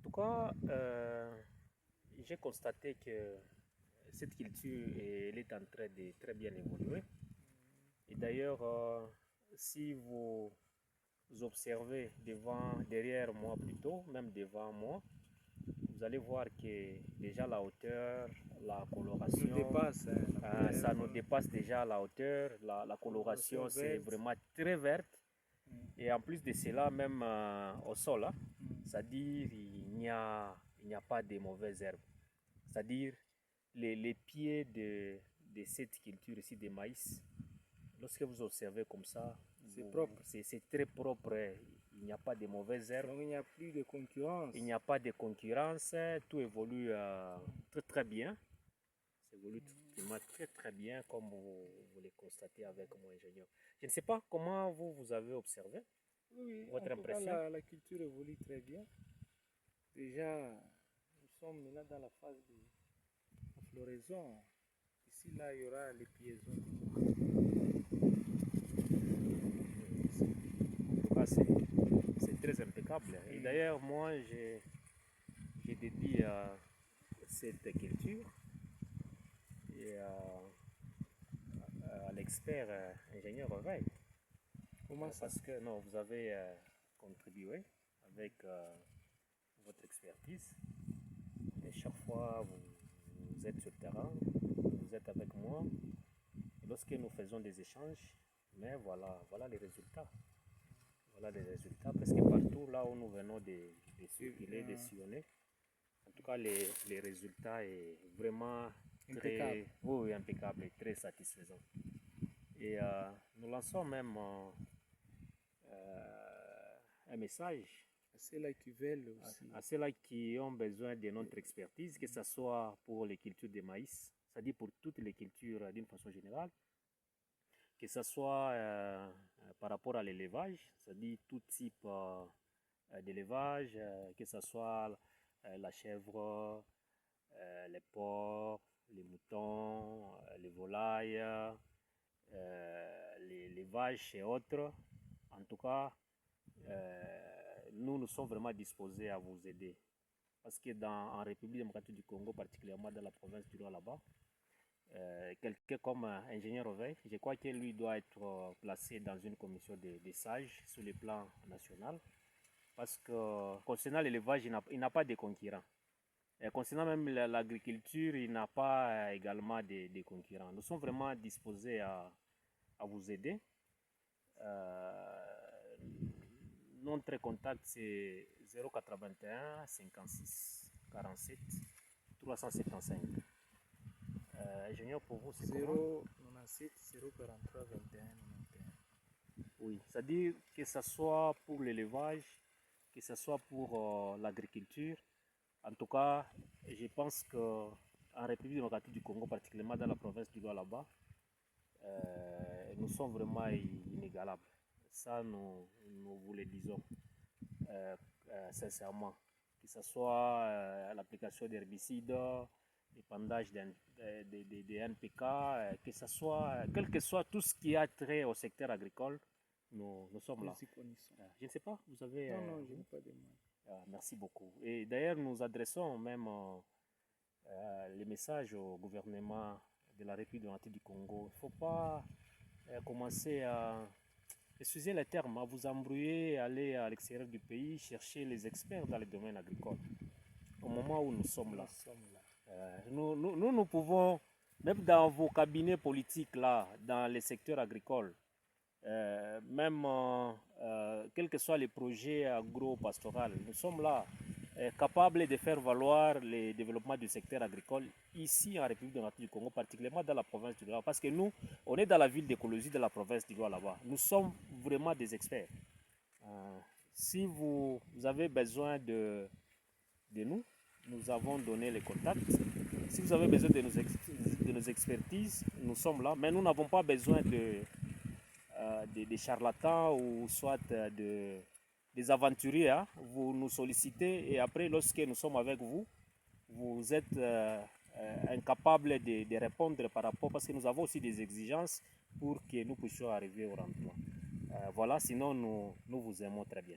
tout cas, j'ai constaté que cette culture elle est en train de très bien évoluer. Et d'ailleurs, si vous observez derrière moi plutôt, même devant moi, vous allez voir que déjà la hauteur, la coloration, ça nous dépasse déjà la hauteur, la coloration c'est vraiment très verte. Et en plus de cela, même au sol, hein, c'est-à-dire il n'y a pas de mauvaises herbes. C'est-à-dire les pieds de cette culture ici de maïs, lorsque vous observez comme ça, c'est propre. C'est très propre. Il n'y a pas de mauvaises herbes. Donc il n'y a plus de concurrence. Il n'y a pas de concurrence. Tout évolue très bien. Ça évolue vraiment très bien comme vous le constatez avec mon ingénieur. Je ne sais pas comment vous avez observé. Oui, votre en tout impression. cas, la culture évolue très bien. Déjà, nous sommes maintenant dans la phase de floraison. Ici, là, il y aura les piaisons. C'est très impeccable. Et d'ailleurs, moi, j'ai dédié cette culture et à l'expert ingénieur Reveil. Comment ça? Parce que non, vous avez contribué avec votre expertise. Et chaque fois, vous êtes sur le terrain, vous êtes avec moi. Et lorsque nous faisons des échanges, mais voilà les résultats. Voilà les résultats. Presque partout là où nous venons de circuler, de sillonner. En tout cas, les résultats sont vraiment impeccable. Oui, impeccable et très satisfaisant. Et nous lançons même un message à ceux-là qui veulent aussi. À ceux-là qui ont besoin de notre expertise, que ce soit pour les cultures de maïs, c'est-à-dire pour toutes les cultures d'une façon générale, que ce soit par rapport à l'élevage, c'est-à-dire tout type d'élevage, que ce soit la chèvre, les porcs, les moutons, les volailles, les vaches et autres. En tout cas, nous sommes vraiment disposés à vous aider. Parce que en République démocratique du Congo, particulièrement dans la province du Nord là-bas, quelqu'un comme ingénieur Reveil, je crois que lui doit être placé dans une commission des sages sur le plan national. Parce que concernant l'élevage, il n'a pas de concurrents. Et concernant même l'agriculture, il n'a pas également de concurrents. Nous sommes vraiment disposés à vous aider. Notre contact c'est 081 56 47 375. Ingénieur, pour vous, c'est comment? 097 043 21 91. Oui, c'est-à-dire que ce soit pour l'élevage, que ce soit pour l'agriculture. En tout cas, je pense qu'en République démocratique du Congo, particulièrement dans la province du Nord là-bas, nous sommes vraiment inégalables. Ça, nous vous le disons sincèrement. Que ce soit l'application d'herbicides, l'épandage des NPK, que ce soit, quel que soit tout ce qui a trait au secteur agricole, nous sommes là. Je ne sais pas, vous avez... Non, je n'ai pas de mal. Merci beaucoup. Et d'ailleurs, nous adressons même les messages au gouvernement de la République démocratique du Congo. Il ne faut pas commencer à, excusez les termes, à vous embrouiller, aller à l'extérieur du pays, chercher les experts dans le domaine agricole. Au moment où nous sommes là, nous pouvons, même dans vos cabinets politiques, là, dans les secteurs agricoles, même quels que soient les projets agro-pastoraux, nous sommes là, capables de faire valoir le développement du secteur agricole ici en République démocratique du Congo, particulièrement dans la province du Nord. Parce que nous, on est dans la ville d'écologie de la province du Nord là-bas. Nous sommes vraiment des experts. Si vous avez besoin de nous, nous avons donné les contacts. Si vous avez besoin de nos expertises, nous sommes là. Mais nous n'avons pas besoin des charlatans ou soit des aventuriers. Hein. Vous nous sollicitez et après, lorsque nous sommes avec vous, vous êtes incapable de répondre par rapport, parce que nous avons aussi des exigences pour que nous puissions arriver au rendement. Voilà, sinon nous vous aimons très bien.